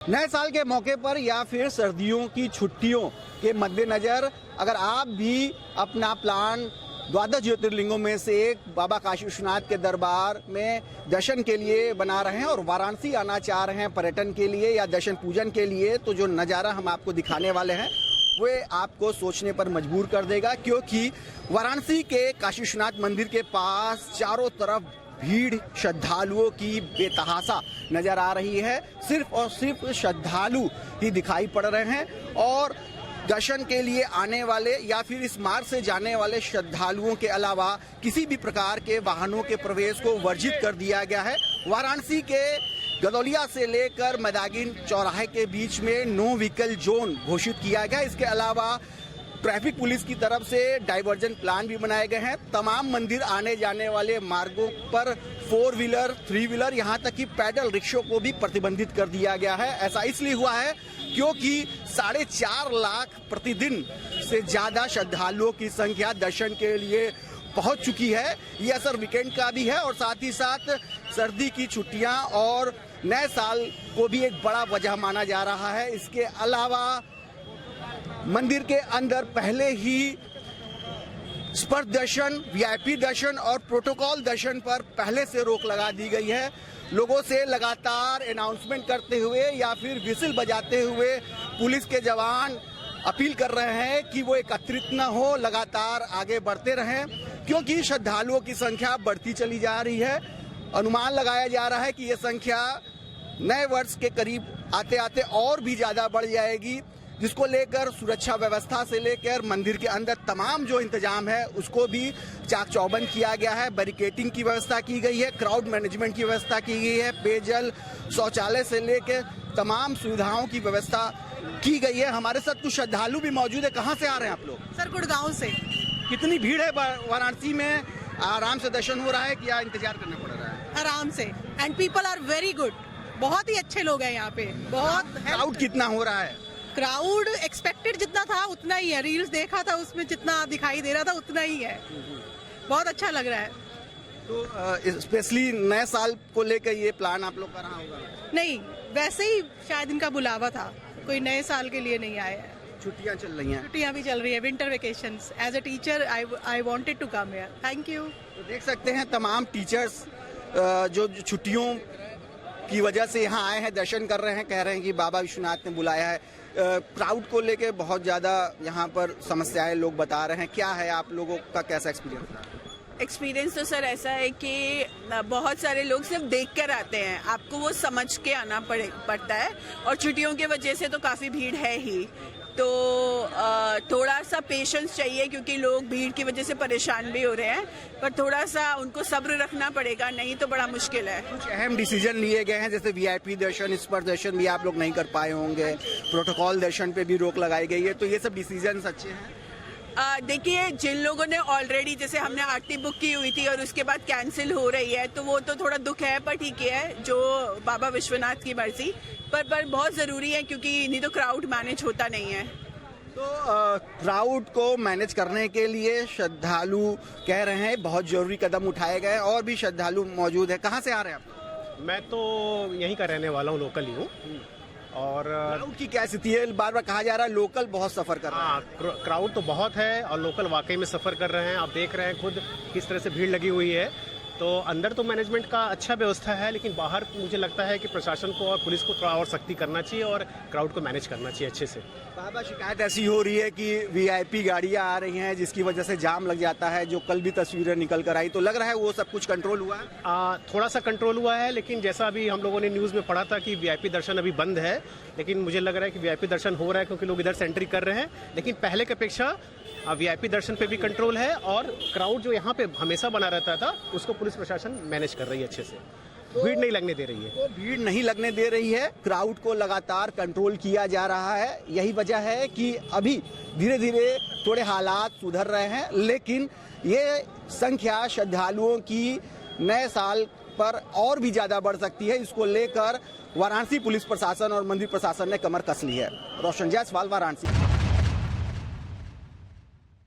नए साल के मौके पर या फिर सर्दियों की छुट्टियों के मद्देनजर अगर आप भी अपना प्लान द्वादश ज्योतिर्लिंगों में से एक बाबा काशी विश्वनाथ के दरबार में दर्शन के लिए बना रहे हैं और वाराणसी आना चाह रहे हैं पर्यटन के लिए या दर्शन पूजन के लिए, तो जो नज़ारा हम आपको दिखाने वाले हैं वे आपको सोचने पर मजबूर कर देगा, क्योंकि वाराणसी के काशी विश्वनाथ मंदिर के पास चारों तरफ भीड़ श्रद्धालुओं की बेतहासा नजर आ रही है। सिर्फ और सिर्फ श्रद्धालु ही दिखाई पड़ रहे हैं और दर्शन के लिए आने वाले या फिर इस मार्ग से जाने वाले श्रद्धालुओं के अलावा किसी भी प्रकार के वाहनों के प्रवेश को वर्जित कर दिया गया है। वाराणसी के गदौलिया से लेकर मैदागिन चौराहे के बीच में नो व्हीकल जोन घोषित किया गया। इसके अलावा ट्रैफिक पुलिस की तरफ से डाइवर्जन प्लान भी बनाए गए हैं। तमाम मंदिर आने जाने वाले मार्गों पर 4 व्हीलर 3 व्हीलर यहाँ तक कि पैदल रिक्शों को भी प्रतिबंधित कर दिया गया है। ऐसा इसलिए हुआ है क्योंकि 4.5 लाख प्रतिदिन से ज्यादा श्रद्धालुओं की संख्या दर्शन के लिए पहुंच चुकी है। यह असर वीकेंड का भी है और साथ ही साथ सर्दी की छुट्टियां और नए साल को भी एक बड़ा वजह माना जा रहा है। इसके अलावा मंदिर के अंदर पहले ही स्पर्श दर्शन, वीआईपी दर्शन और प्रोटोकॉल दर्शन पर पहले से रोक लगा दी गई है। लोगों से लगातार अनाउंसमेंट करते हुए या फिर विसिल बजाते हुए पुलिस के जवान अपील कर रहे हैं कि वो एकत्रित न हो, लगातार आगे बढ़ते रहें, क्योंकि श्रद्धालुओं की संख्या बढ़ती चली जा रही है। अनुमान लगाया जा रहा है कि ये संख्या नए वर्ष के करीब आते आते और भी ज्यादा बढ़ जाएगी, जिसको लेकर सुरक्षा व्यवस्था से लेकर मंदिर के अंदर तमाम जो इंतजाम है उसको भी चाक चौबंद किया गया है। बैरिकेटिंग की व्यवस्था की गई है, क्राउड मैनेजमेंट की व्यवस्था की गई है, पेयजल शौचालय से लेकर तमाम सुविधाओं की व्यवस्था की गई है। हमारे साथ कुछ श्रद्धालु भी मौजूद है। कहाँ से आ रहे हैं आप लोग? सर, गुड़गांव से। कितनी भीड़ है वाराणसी में? आराम से दर्शन हो रहा है या इंतजार करना पड़ रहा है? आराम से। And people are very good, बहुत ही अच्छे लोग हैं यहाँ पे। बहुत क्राउड कितना हो रहा है? क्राउड एक्सपेक्टेड जितना था उतना ही है। रील्स देखा था उसमें जितना दिखाई दे रहा था उतना ही है। बहुत अच्छा लग रहा है। तो स्पेशली नए साल को लेकर ये प्लान आप लोग का रहा होगा? नहीं, वैसे ही शायद इनका बुलावा था, कोई नए साल के लिए नहीं आए हैं। छुट्टियां चल रही हैं? छुट्टियां भी चल रही है, winter vacations. As a teacher I wanted to come here. Thank you. तो देख सकते हैं तमाम टीचर्स जो छुट्टियों की वजह से यहाँ आए हैं, दर्शन कर रहे हैं, कह रहे हैं कि बाबा विश्वनाथ ने बुलाया है। क्राउड को लेके बहुत ज़्यादा यहाँ पर समस्याएं लोग बता रहे हैं। क्या है आप लोगों का कैसा एक्सपीरियंस रहा? एक्सपीरियंस तो सर ऐसा है कि बहुत सारे लोग सिर्फ देख कर आते हैं, आपको वो समझ के आना पड़ता है। और छुट्टियों की वजह से तो काफ़ी भीड़ है ही, तो थोड़ा सा पेशेंस चाहिए, क्योंकि लोग भीड़ की वजह से परेशान भी हो रहे हैं। पर थोड़ा सा उनको सब्र रखना पड़ेगा, नहीं तो बड़ा मुश्किल है। कुछ अहम डिसीजन लिए गए हैं, जैसे वीआईपी दर्शन, स्पर्श दर्शन भी आप लोग नहीं कर पाए होंगे, प्रोटोकॉल दर्शन पे भी रोक लगाई गई है, तो ये सब डिसीजन अच्छे हैं? देखिए, जिन लोगों ने ऑलरेडी, जैसे हमने आरती बुक की हुई थी और उसके बाद कैंसिल हो रही है, तो वो तो थोड़ा दुख है, पर ठीक है, जो बाबा विश्वनाथ की मर्जी। पर बहुत ज़रूरी है, क्योंकि नहीं तो क्राउड मैनेज होता नहीं है। तो क्राउड को मैनेज करने के लिए श्रद्धालु कह रहे हैं बहुत जरूरी कदम उठाए गए। और भी श्रद्धालु मौजूद है। कहाँ से आ रहे हैं आप? मैं तो यहीं का रहने वाला हूँ, लोकल ही हूँ। और क्राउड की क्या स्थिति है? बार बार कहा जा रहा है लोकल बहुत सफर कर रहा है। क्राउड तो बहुत है और लोकल वाकई में सफर कर रहे हैं। आप देख रहे हैं खुद किस तरह से भीड़ लगी हुई है। तो अंदर तो मैनेजमेंट का अच्छा व्यवस्था है, लेकिन बाहर मुझे लगता है कि प्रशासन को और पुलिस को थोड़ा और सख्ती करना चाहिए और क्राउड को मैनेज करना चाहिए अच्छे से। बाबा, शिकायत ऐसी हो रही है कि वीआईपी गाड़ियां आ रही हैं जिसकी वजह से जाम लग जाता है, जो कल भी तस्वीरें निकल कर आई, तो लग रहा है वो सब कुछ कंट्रोल हुआ है? थोड़ा सा कंट्रोल हुआ है, लेकिन जैसा अभी हम लोगों ने न्यूज़ में पढ़ा था कि वीआईपी दर्शन अभी बंद है, लेकिन मुझे लग रहा है कि वीआईपी दर्शन हो रहा है, क्योंकि लोग इधर से एंट्री कर रहे हैं। लेकिन पहले की अपेक्षा वीआईपी दर्शन पे भी कंट्रोल है और क्राउड जो यहाँ पे हमेशा बना रहता था उसको पुलिस प्रशासन मैनेज कर रही है अच्छे से। भीड़ नहीं लगने दे रही है। तो भीड़ नहीं लगने दे रही है, क्राउड को लगातार कंट्रोल किया जा रहा है। यही वजह है कि अभी धीरे धीरे थोड़े हालात सुधर रहे हैं, लेकिन ये संख्या श्रद्धालुओं की नए साल पर और भी ज्यादा बढ़ सकती है। इसको लेकर वाराणसी पुलिस प्रशासन और मंदिर प्रशासन ने कमर कस ली है। रोशन जायसवाल, वाराणसी।